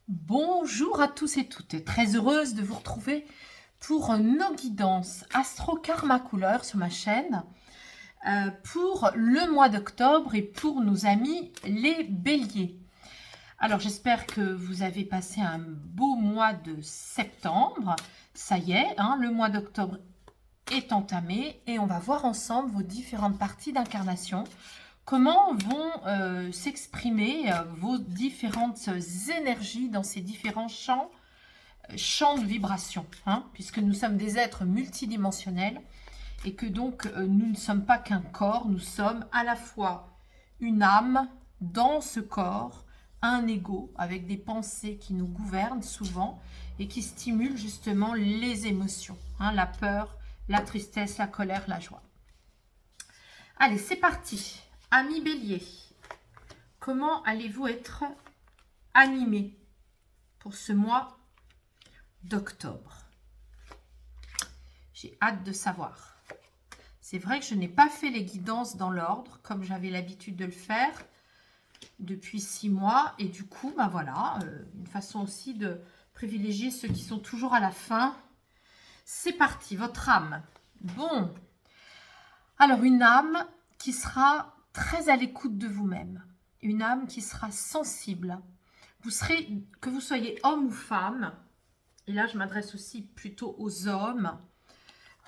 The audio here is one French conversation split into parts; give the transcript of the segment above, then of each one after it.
Bonjour à tous et toutes, très heureuse de vous retrouver pour nos guidances Astro Karma Couleur sur ma chaîne pour le mois d'octobre et pour nos amis les béliers. Alors j'espère que vous avez passé un beau mois de septembre. Ça y est, le mois d'octobre est entamé et on va voir ensemble vos différentes parties d'incarnation. Comment vont s'exprimer vos différentes énergies dans ces différents champs de vibration, puisque nous sommes des êtres multidimensionnels et que donc nous ne sommes pas qu'un corps, nous sommes à la fois une âme dans ce corps, un ego avec des pensées qui nous gouvernent souvent et qui stimulent justement les émotions, la peur, la tristesse, la colère, la joie. Allez, c'est parti. Amis bélier, comment allez-vous être animés pour ce mois d'octobre? J'ai hâte de savoir. C'est vrai que je n'ai pas fait les guidances dans l'ordre, comme j'avais l'habitude de le faire depuis 6 mois. Et du coup, voilà, une façon aussi de privilégier ceux qui sont toujours à la fin. C'est parti, votre âme. Bon, alors une âme qui sera très à l'écoute de vous-même. Une âme qui sera sensible. Vous serez, que vous soyez homme ou femme, et là je m'adresse aussi plutôt aux hommes,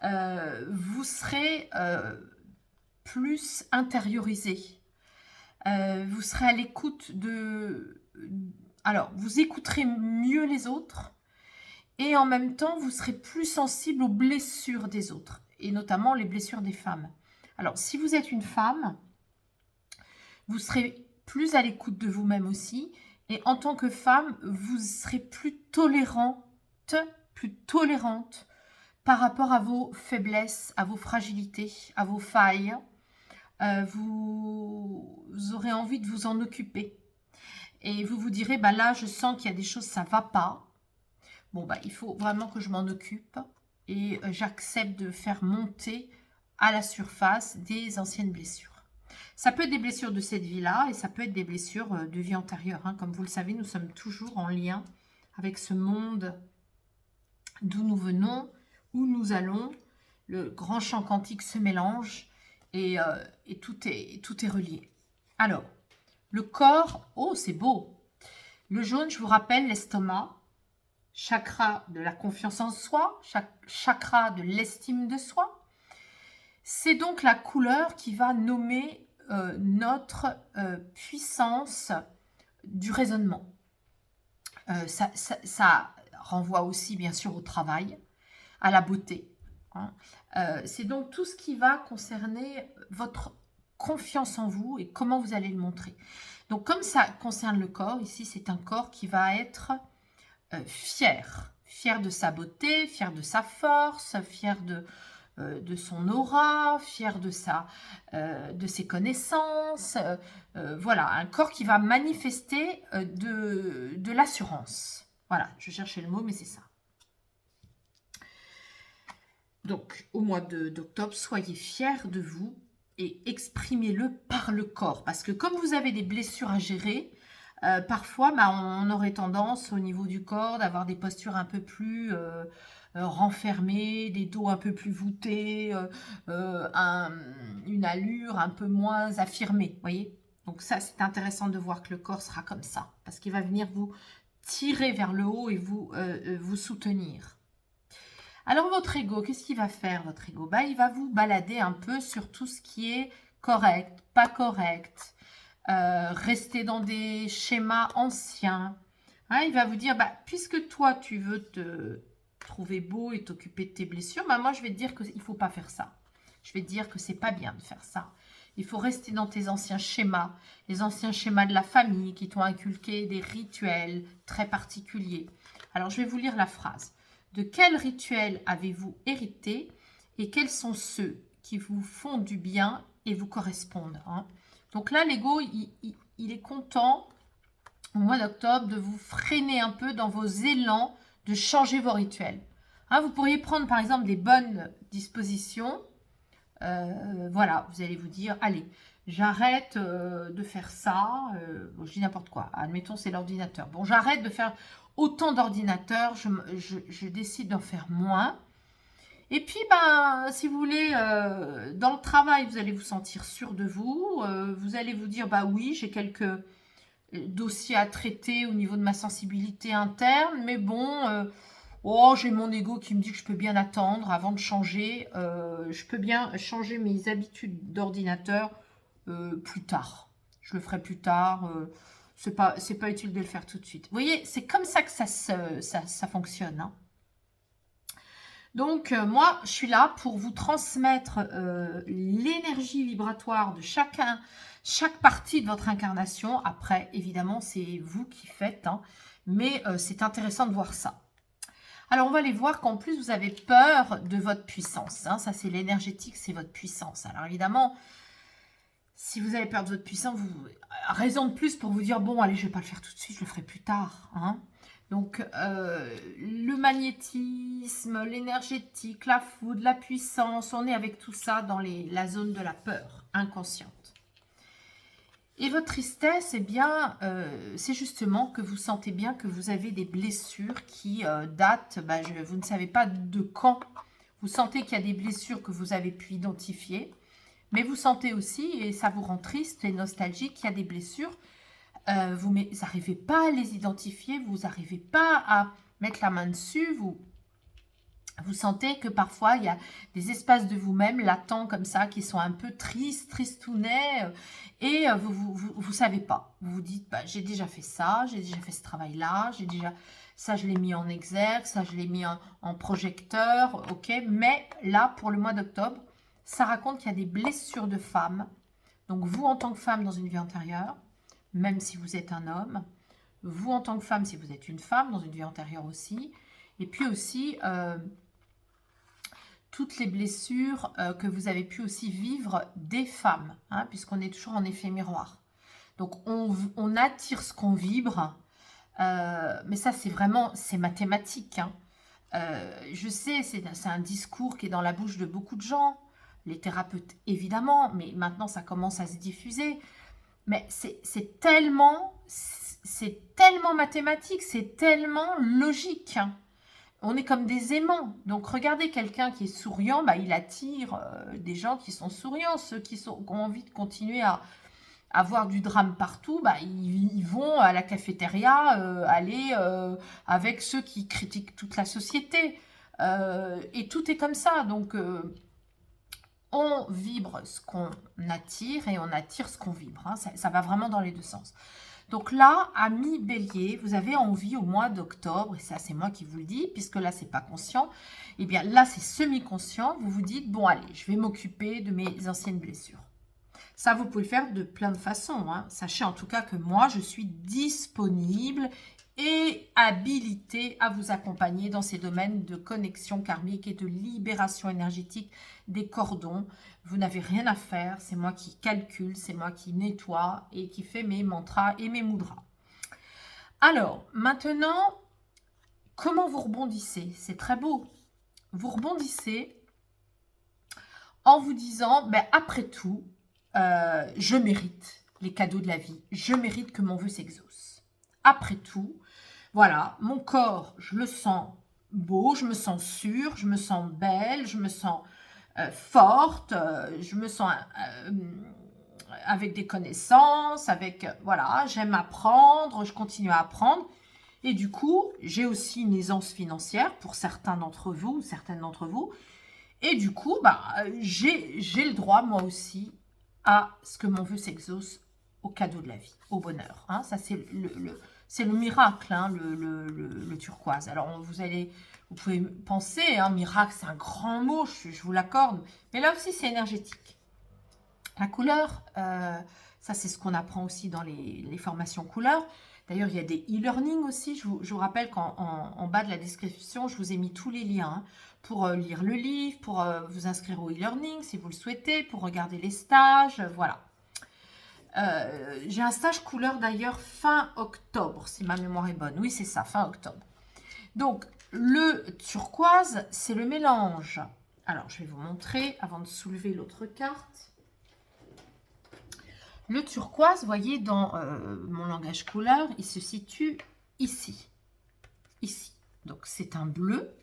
vous serez plus intériorisé. Vous serez à l'écoute de... Alors, vous écouterez mieux les autres et en même temps, vous serez plus sensible aux blessures des autres et notamment les blessures des femmes. Alors, si vous êtes une femme, vous serez plus à l'écoute de vous-même aussi et en tant que femme, vous serez plus tolérante par rapport à vos faiblesses, à vos fragilités, à vos failles. Vous aurez envie de vous en occuper. Et vous vous direz, là, je sens qu'il y a des choses, ça ne va pas. Bon, il faut vraiment que je m'en occupe. Et j'accepte de faire monter à la surface des anciennes blessures. Ça peut être des blessures de cette vie-là et ça peut être des blessures de vie antérieure. Comme vous le savez, nous sommes toujours en lien avec ce monde d'où nous venons, où nous allons. Le grand champ quantique se mélange et tout est relié. Alors, le corps, oh c'est beau. Le jaune, je vous rappelle, l'estomac, chakra de la confiance en soi, chakra de l'estime de soi. C'est donc la couleur qui va nommer notre puissance du raisonnement. Ça renvoie aussi bien sûr au travail, à la beauté. C'est donc tout ce qui va concerner votre confiance en vous et comment vous allez le montrer. Donc comme ça concerne le corps, ici c'est un corps qui va être fier de sa beauté, fier de sa force, fier de son aura, fier de ses connaissances. Voilà, un corps qui va manifester de l'assurance. Voilà, je cherchais le mot, mais c'est ça. Donc, au mois d'octobre, soyez fiers de vous et exprimez-le par le corps. Parce que comme vous avez des blessures à gérer, parfois, on aurait tendance au niveau du corps d'avoir des postures un peu plus renfermées, des dos un peu plus voûtés, une allure un peu moins affirmée, voyez. Donc ça, c'est intéressant de voir que le corps sera comme ça, parce qu'il va venir vous tirer vers le haut et vous soutenir. Alors votre ego, qu'est-ce qu'il va faire votre ego? Il va vous balader un peu sur tout ce qui est correct, pas correct, rester dans des schémas anciens. Il va vous dire, puisque toi tu veux te trouver beau et t'occuper de tes blessures, moi je vais te dire qu'il ne faut pas faire ça. Je vais te dire que c'est pas bien de faire ça. Il faut rester dans tes anciens schémas, les anciens schémas de la famille qui t'ont inculqué des rituels très particuliers. Alors je vais vous lire la phrase. De quel rituel avez-vous hérité et quels sont ceux qui vous font du bien et vous correspondent? Donc là, l'ego, il est content au mois d'octobre de vous freiner un peu dans vos élans de changer vos rituels. Vous pourriez prendre par exemple des bonnes dispositions. Voilà, vous allez vous dire, allez, J'arrête de faire ça. Bon, je dis n'importe quoi. Admettons, c'est l'ordinateur. Bon, j'arrête de faire autant d'ordinateurs. Je décide d'en faire moins. Et puis, ben, si vous voulez, dans le travail, vous allez vous sentir sûr de vous. Vous allez vous dire, bah oui, j'ai quelques dossiers à traiter au niveau de ma sensibilité interne. Mais bon, oh, j'ai mon ego qui me dit que je peux bien attendre avant de changer. Je peux bien changer mes habitudes d'ordinateur plus tard. Je le ferai plus tard. C'est pas utile de le faire tout de suite. Vous voyez, c'est comme ça que ça fonctionne. Hein. Donc, moi, je suis là pour vous transmettre l'énergie vibratoire de chaque partie de votre incarnation. Après, évidemment, c'est vous qui faites, hein, mais c'est intéressant de voir ça. Alors, on va aller voir qu'en plus, vous avez peur de votre puissance. Hein. Ça, c'est l'énergétique, c'est votre puissance. Alors, évidemment, si vous avez peur de votre puissance, raison de plus pour vous dire, bon, allez, je ne vais pas le faire tout de suite, je le ferai plus tard. Hein. Donc, le magnétisme, l'énergétique, la foudre, la puissance, on est avec tout ça dans la zone de la peur inconsciente. Et votre tristesse, eh bien, c'est justement que vous sentez bien que vous avez des blessures qui datent, vous ne savez pas de quand. Vous sentez qu'il y a des blessures que vous avez pu identifier, mais vous sentez aussi, et ça vous rend triste et nostalgique, qu'il y a des blessures. Vous n'arrivez pas à les identifier, vous n'arrivez pas à mettre la main dessus, vous sentez que parfois il y a des espaces de vous-même latents comme ça qui sont un peu tristes, tristounets et vous savez pas. Vous vous dites, bah, j'ai déjà fait ça, j'ai déjà fait ce travail-là, ça je l'ai mis en exergue, ça je l'ai mis en projecteur, ok. Mais là, pour le mois d'octobre, ça raconte qu'il y a des blessures de femmes. Donc vous en tant que femme dans une vie antérieure, même si vous êtes un homme, vous en tant que femme si vous êtes une femme dans une vie antérieure aussi, et puis aussi toutes les blessures que vous avez pu aussi vivre des femmes, hein, puisqu'on est toujours en effet miroir. Donc on attire ce qu'on vibre, mais ça c'est mathématique. Hein. Je sais, c'est un discours qui est dans la bouche de beaucoup de gens, les thérapeutes évidemment, mais maintenant ça commence à se diffuser. Mais c'est tellement mathématique, c'est tellement logique. Hein. On est comme des aimants. Donc, regardez quelqu'un qui est souriant, bah, il attire des gens qui sont souriants. Ceux qui ont envie de continuer à avoir du drame partout, bah, ils vont à la cafétéria aller avec ceux qui critiquent toute la société. Et tout est comme ça. Donc, on vibre ce qu'on attire et on attire ce qu'on vibre. Hein. Ça va vraiment dans les deux sens. Donc là, amis bélier, vous avez envie au mois d'octobre, et ça c'est moi qui vous le dis, puisque là c'est pas conscient, et bien là c'est semi-conscient, vous vous dites, bon allez, je vais m'occuper de mes anciennes blessures. Ça, vous pouvez le faire de plein de façons. Hein. Sachez en tout cas que moi, je suis disponible et habilitée à vous accompagner dans ces domaines de connexion karmique et de libération énergétique des cordons. Vous n'avez rien à faire, c'est moi qui calcule, c'est moi qui nettoie et qui fait mes mantras et mes mudras. Alors, maintenant, comment vous rebondissez? C'est très beau. Vous rebondissez en vous disant, ben, après tout, je mérite les cadeaux de la vie. Je mérite que mon vœu s'exauce. Après tout, voilà, mon corps, je le sens beau, je me sens sûre, je me sens belle, je me sens forte, je me sens avec des connaissances, voilà, j'aime apprendre, je continue à apprendre. Et du coup, j'ai aussi une aisance financière pour certains d'entre vous, certaines d'entre vous. Et du coup, bah, j'ai le droit, moi aussi, à ce que mon vœu s'exauce au cadeau de la vie, au bonheur. Hein. Ça, c'est le miracle, hein, le turquoise. Alors, vous pouvez penser, hein, miracle, c'est un grand mot, je vous l'accorde. Mais là aussi, c'est énergétique. La couleur, ça, c'est ce qu'on apprend aussi dans les formations couleurs. D'ailleurs, il y a des e-learning aussi. Je vous rappelle qu'en bas de la description, je vous ai mis tous les liens hein, pour lire le livre, pour vous inscrire au e-learning si vous le souhaitez, pour regarder les stages, voilà. J'ai un stage couleur d'ailleurs fin octobre, si ma mémoire est bonne. Oui, c'est ça, fin octobre. Donc, le turquoise, c'est le mélange. Alors, je vais vous montrer avant de soulever l'autre carte. Le turquoise, voyez, dans mon langage couleur, il se situe ici. Ici. Donc, c'est un bleu,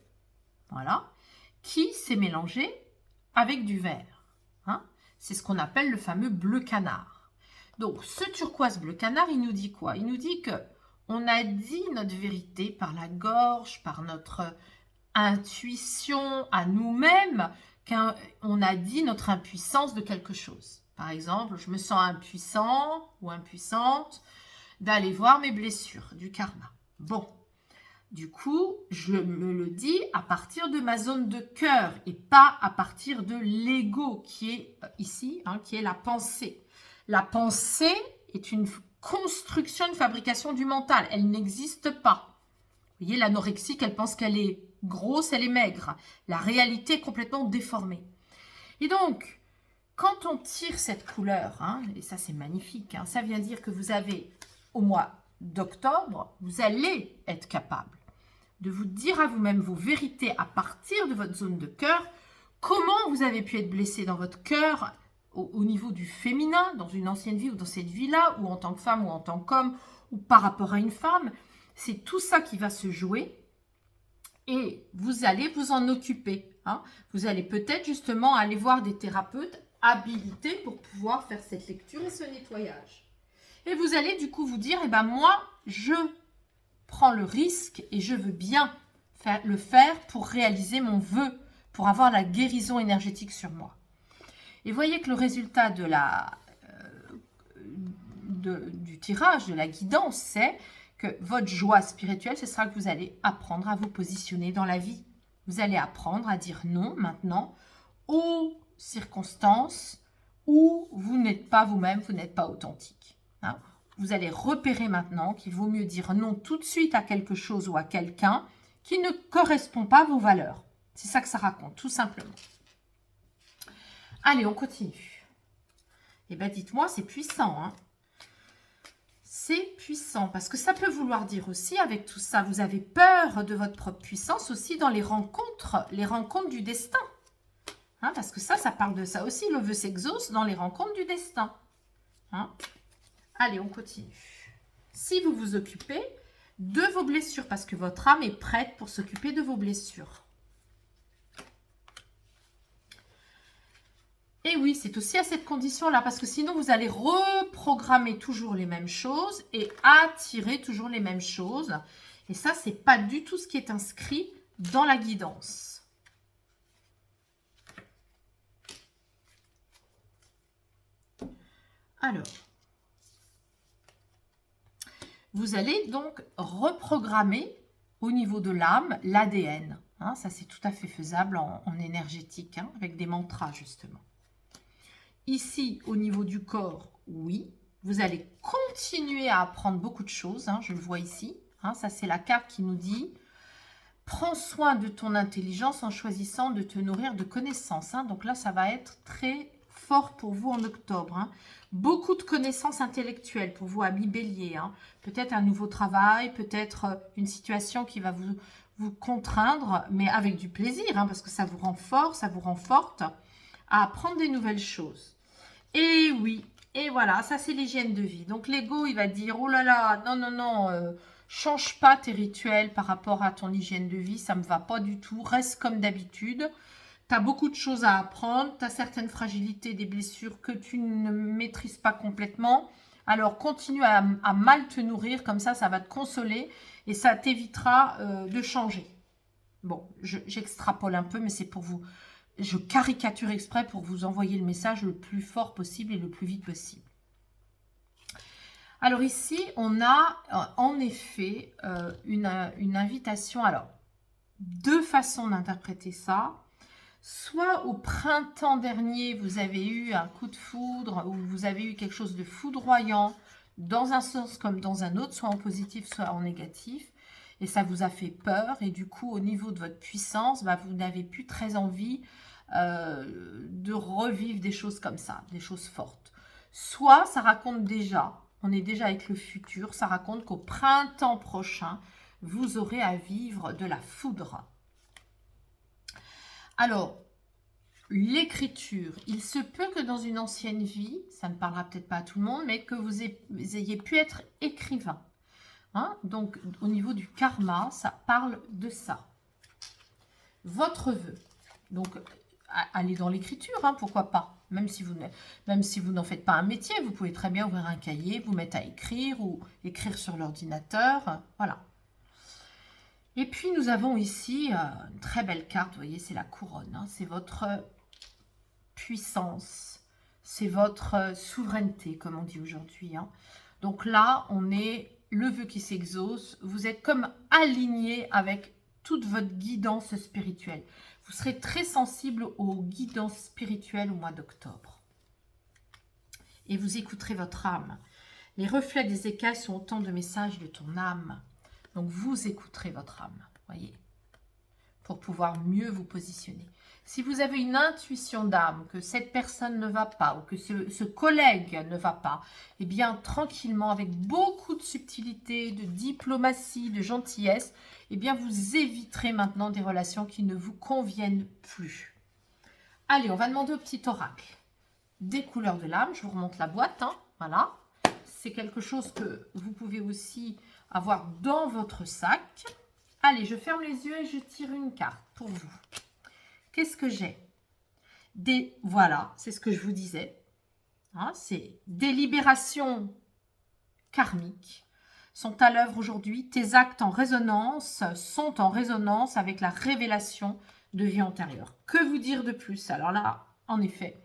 voilà, qui s'est mélangé avec du vert. Hein. C'est ce qu'on appelle le fameux bleu canard. Donc, ce turquoise bleu canard, il nous dit quoi? Il nous dit que on a dit notre vérité par la gorge, par notre intuition à nous-mêmes, qu'on a dit notre impuissance de quelque chose. Par exemple, je me sens impuissant ou impuissante d'aller voir mes blessures du karma. Bon, du coup, je me le dis à partir de ma zone de cœur et pas à partir de l'ego qui est ici, hein, qui est la pensée. La pensée est une construction, une fabrication du mental. Elle n'existe pas. Vous voyez, l'anorexique, elle pense qu'elle est grosse, elle est maigre. La réalité est complètement déformée. Et donc, quand on tire cette couleur, hein, et ça c'est magnifique, hein, ça vient dire que vous avez, au mois d'octobre, vous allez être capable de vous dire à vous-même vos vérités à partir de votre zone de cœur, comment vous avez pu être blessé dans votre cœur au niveau du féminin, dans une ancienne vie ou dans cette vie-là, ou en tant que femme ou en tant qu'homme, ou par rapport à une femme. C'est tout ça qui va se jouer et vous allez vous en occuper. Hein. Vous allez peut-être justement aller voir des thérapeutes habilités pour pouvoir faire cette lecture et ce nettoyage. Et vous allez du coup vous dire, eh ben moi, je prends le risque et je veux bien le faire pour réaliser mon vœu, pour avoir la guérison énergétique sur moi. Et voyez que le résultat de du tirage, de la guidance, c'est que votre joie spirituelle, ce sera que vous allez apprendre à vous positionner dans la vie. Vous allez apprendre à dire non maintenant aux circonstances où vous n'êtes pas vous-même, vous n'êtes pas authentique. Hein. Vous allez repérer maintenant qu'il vaut mieux dire non tout de suite à quelque chose ou à quelqu'un qui ne correspond pas à vos valeurs. C'est ça que ça raconte, tout simplement. Allez, on continue. Eh bien, dites-moi, c'est puissant, hein. C'est puissant, parce que ça peut vouloir dire aussi, avec tout ça, vous avez peur de votre propre puissance aussi dans les rencontres du destin. Hein, parce que ça parle de ça aussi, le vœu s'exauce dans les rencontres du destin. Hein. Allez, on continue. Si vous vous occupez de vos blessures, parce que votre âme est prête pour s'occuper de vos blessures. Et oui, c'est aussi à cette condition-là, parce que sinon, vous allez reprogrammer toujours les mêmes choses et attirer toujours les mêmes choses. Et ça, ce n'est pas du tout ce qui est inscrit dans la guidance. Alors, vous allez donc reprogrammer au niveau de l'âme l'ADN. Hein, ça, c'est tout à fait faisable en énergétique, hein, avec des mantras, justement. Ici, au niveau du corps, oui. Vous allez continuer à apprendre beaucoup de choses. Hein, je le vois ici. Hein, ça, c'est la carte qui nous dit « Prends soin de ton intelligence en choisissant de te nourrir de connaissances. Hein. » Donc là, ça va être très fort pour vous en octobre. Hein. Beaucoup de connaissances intellectuelles pour vous, amis bélier. Hein. Peut-être un nouveau travail, peut-être une situation qui va vous contraindre, mais avec du plaisir, hein, parce que ça vous rend fort, ça vous rend forte à apprendre des nouvelles choses. Et oui, et voilà, ça c'est l'hygiène de vie. Donc l'ego, il va dire, oh là là, non, non, non, change pas tes rituels par rapport à ton hygiène de vie, ça ne me va pas du tout, reste comme d'habitude. Tu as beaucoup de choses à apprendre, tu as certaines fragilités, des blessures que tu ne maîtrises pas complètement. Alors continue à mal te nourrir, comme ça va te consoler et ça t'évitera de changer. Bon, j'extrapole un peu, mais c'est pour vous... Je caricature exprès pour vous envoyer le message le plus fort possible et le plus vite possible. Alors ici, on a en effet une invitation. Alors, deux façons d'interpréter ça. Soit au printemps dernier, vous avez eu un coup de foudre ou vous avez eu quelque chose de foudroyant dans un sens comme dans un autre, soit en positif, soit en négatif. Et ça vous a fait peur. Et du coup, au niveau de votre puissance, vous n'avez plus très envie de revivre des choses comme ça, des choses fortes. Soit ça raconte déjà, on est déjà avec le futur, ça raconte qu'au printemps prochain, vous aurez à vivre de la foudre. Alors, l'écriture. Il se peut que dans une ancienne vie, ça ne parlera peut-être pas à tout le monde, mais que vous ayez pu être écrivain. Hein? Donc, au niveau du karma, ça parle de ça. Votre vœu. Donc, allez dans l'écriture, hein, pourquoi pas. Même si vous n'en faites pas un métier, vous pouvez très bien ouvrir un cahier, vous mettre à écrire ou écrire sur l'ordinateur. Voilà. Et puis, nous avons ici une très belle carte. Vous voyez, c'est la couronne. Hein, c'est votre puissance. C'est votre souveraineté, comme on dit aujourd'hui. Hein. Donc là, on est le vœu qui s'exauce. Vous êtes comme aligné avec toute votre guidance spirituelle. Vous serez très sensible aux guidances spirituelles au mois d'octobre. Et vous écouterez votre âme. Les reflets des écailles sont autant de messages de ton âme. Donc, vous écouterez votre âme, voyez, pour pouvoir mieux vous positionner. Si vous avez une intuition d'âme, que cette personne ne va pas, ou que ce collègue ne va pas, eh bien, tranquillement, avec beaucoup de subtilité, de diplomatie, de gentillesse, eh bien, vous éviterez maintenant des relations qui ne vous conviennent plus. Allez, on va demander au petit oracle des couleurs de l'âme. Je vous remonte la boîte, hein, voilà. C'est quelque chose que vous pouvez aussi avoir dans votre sac. Allez, je ferme les yeux et je tire une carte pour vous. Qu'est-ce que j'ai? Voilà, c'est ce que je vous disais. Hein, c'est des libérations karmiques sont à l'œuvre aujourd'hui. Tes actes en résonance sont en résonance avec la révélation de vie antérieure. Que vous dire de plus? Alors là, en effet,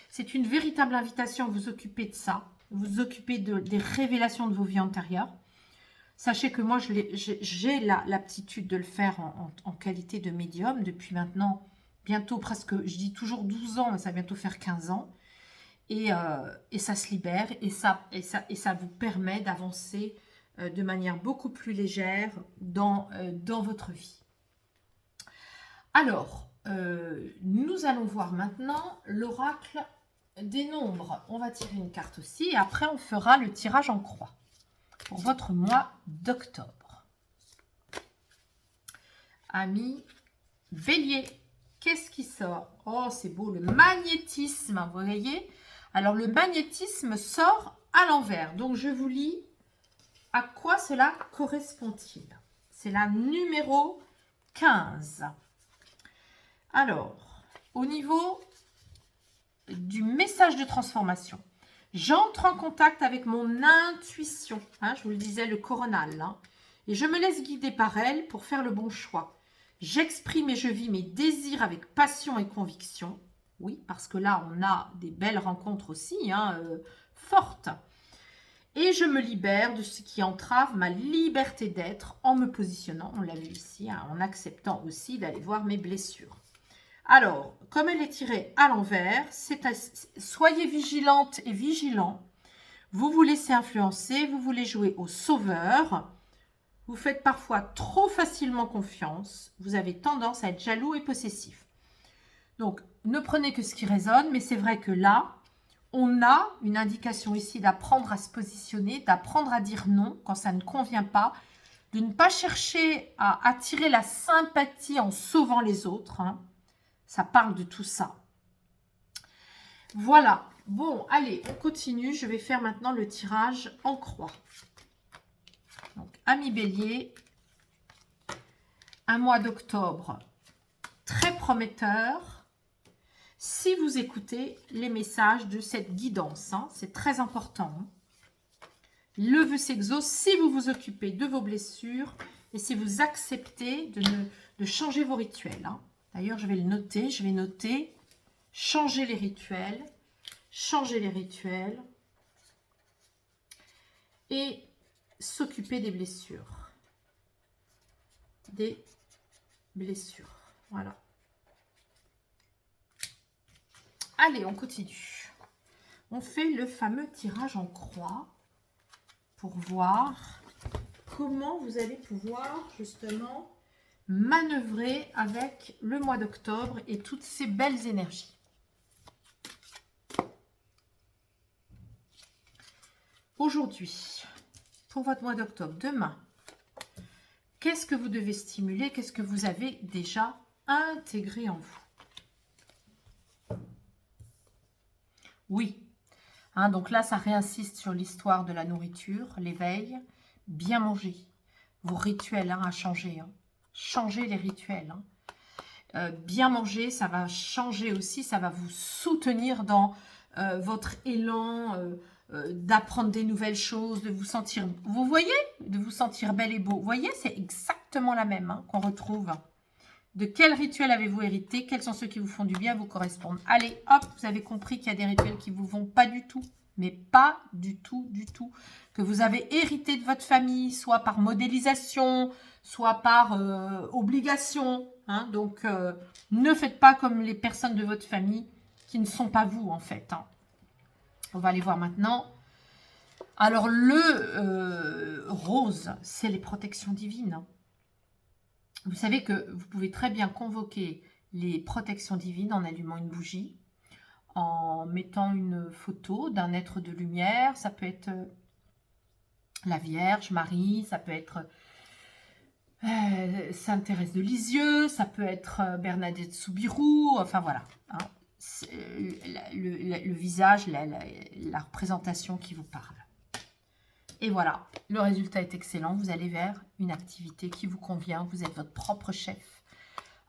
c'est une véritable invitation à vous occuper de ça, vous occuper des révélations de vos vies antérieures. Sachez que moi, j'ai l'aptitude de le faire en qualité de médium depuis maintenant, bientôt presque, je dis toujours 12 ans, mais ça va bientôt faire 15 ans. Et ça se libère et ça vous permet d'avancer de manière beaucoup plus légère dans votre vie. Alors, nous allons voir maintenant l'oracle des nombres. On va tirer une carte aussi et après on fera le tirage en croix pour votre mois d'octobre. Amis Bélier, qu'est-ce qui sort? Oh, c'est beau, le magnétisme, vous voyez? Alors, le magnétisme sort à l'envers. Donc, je vous lis à quoi cela correspond-il. C'est la numéro 15. Alors, au niveau du message de transformation, j'entre en contact avec mon intuition. Hein, je vous le disais, le coronal. Hein, et je me laisse guider par elle pour faire le bon choix. J'exprime et je vis mes désirs avec passion et conviction. Oui, parce que là, on a des belles rencontres aussi, hein, fortes. Et je me libère de ce qui entrave ma liberté d'être en me positionnant, on l'a vu ici, hein, en acceptant aussi d'aller voir mes blessures. Alors, comme elle est tirée à l'envers, soyez vigilante et vigilant. Vous vous laissez influencer, vous voulez jouer au sauveur. Vous faites parfois trop facilement confiance. Vous avez tendance à être jaloux et possessif. Donc, ne prenez que ce qui résonne, mais c'est vrai que là, on a une indication ici d'apprendre à se positionner, d'apprendre à dire non quand ça ne convient pas, de ne pas chercher à attirer la sympathie en sauvant les autres. Hein. Ça parle de tout ça. Voilà. Bon, allez, on continue. Je vais faire maintenant le tirage en croix. Donc, amis Bélier, un mois d'octobre très prometteur. Si vous écoutez les messages de cette guidance, hein, c'est très important. Hein. Le vœu s'exauce si vous vous occupez de vos blessures et si vous acceptez de changer vos rituels. Hein. D'ailleurs, je vais le noter. Je vais noter changer les rituels et s'occuper des blessures. Des blessures. Voilà. Allez, on continue. On fait le fameux tirage en croix pour voir comment vous allez pouvoir justement manœuvrer avec le mois d'octobre et toutes ces belles énergies. Aujourd'hui, pour votre mois d'octobre, demain, qu'est-ce que vous devez stimuler? Qu'est-ce que vous avez déjà intégré en vous? Oui. Hein, donc là, ça réinsiste sur l'histoire de la nourriture, l'éveil, bien manger. Vos rituels à changer. Changez les rituels. Bien manger, ça va changer aussi, ça va vous soutenir dans votre élan d'apprendre des nouvelles choses, de vous sentir, vous voyez, de vous sentir bel et beau. Vous voyez, c'est exactement la même qu'on retrouve. De quel rituel avez-vous hérité? Quels sont ceux qui vous font du bien, vous correspondent? Allez, hop, vous avez compris qu'il y a des rituels qui vous vont pas du tout, mais pas du tout, que vous avez hérité de votre famille, soit par modélisation, soit par obligation. Donc, ne faites pas comme les personnes de votre famille qui ne sont pas vous, en fait. On va aller voir maintenant. Alors, le rose, c'est les protections divines. Vous savez que vous pouvez très bien convoquer les protections divines en allumant une bougie, en mettant une photo d'un être de lumière. Ça peut être la Vierge, Marie, ça peut être Sainte Thérèse de Lisieux, ça peut être Bernadette Soubirous, enfin voilà. Le visage, la représentation qui vous parle. Et voilà, le résultat est excellent. Vous allez vers une activité qui vous convient. Vous êtes votre propre chef.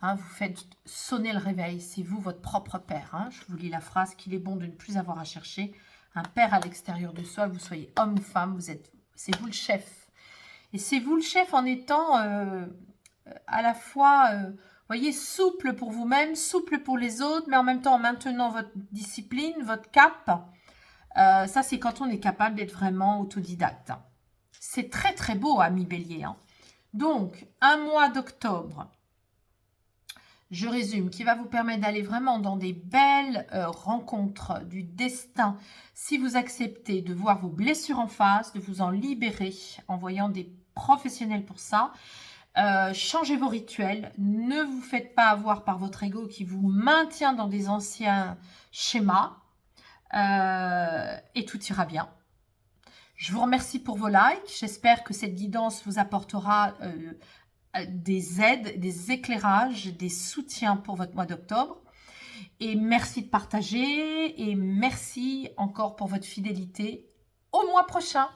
Vous faites sonner le réveil. C'est vous, votre propre père. Je vous lis la phrase qu'il est bon de ne plus avoir à chercher. Un père à l'extérieur de soi, vous soyez homme ou femme, c'est vous le chef. Et c'est vous le chef en étant à la fois, voyez, souple pour vous-même, souple pour les autres, mais en même temps en maintenant votre discipline, votre cap. Ça, c'est quand on est capable d'être vraiment autodidacte. C'est très, très beau, ami Bélier. Donc, un mois d'octobre, je résume, qui va vous permettre d'aller vraiment dans des belles rencontres du destin. Si vous acceptez de voir vos blessures en face, de vous en libérer en voyant des professionnels pour ça. Changez vos rituels. Ne vous faites pas avoir par votre ego qui vous maintient dans des anciens schémas. Et tout ira bien. Je vous remercie pour vos likes. J'espère que cette guidance vous apportera des aides, des éclairages, des soutiens pour votre mois d'octobre. Et merci de partager et merci encore pour votre fidélité. Au mois prochain.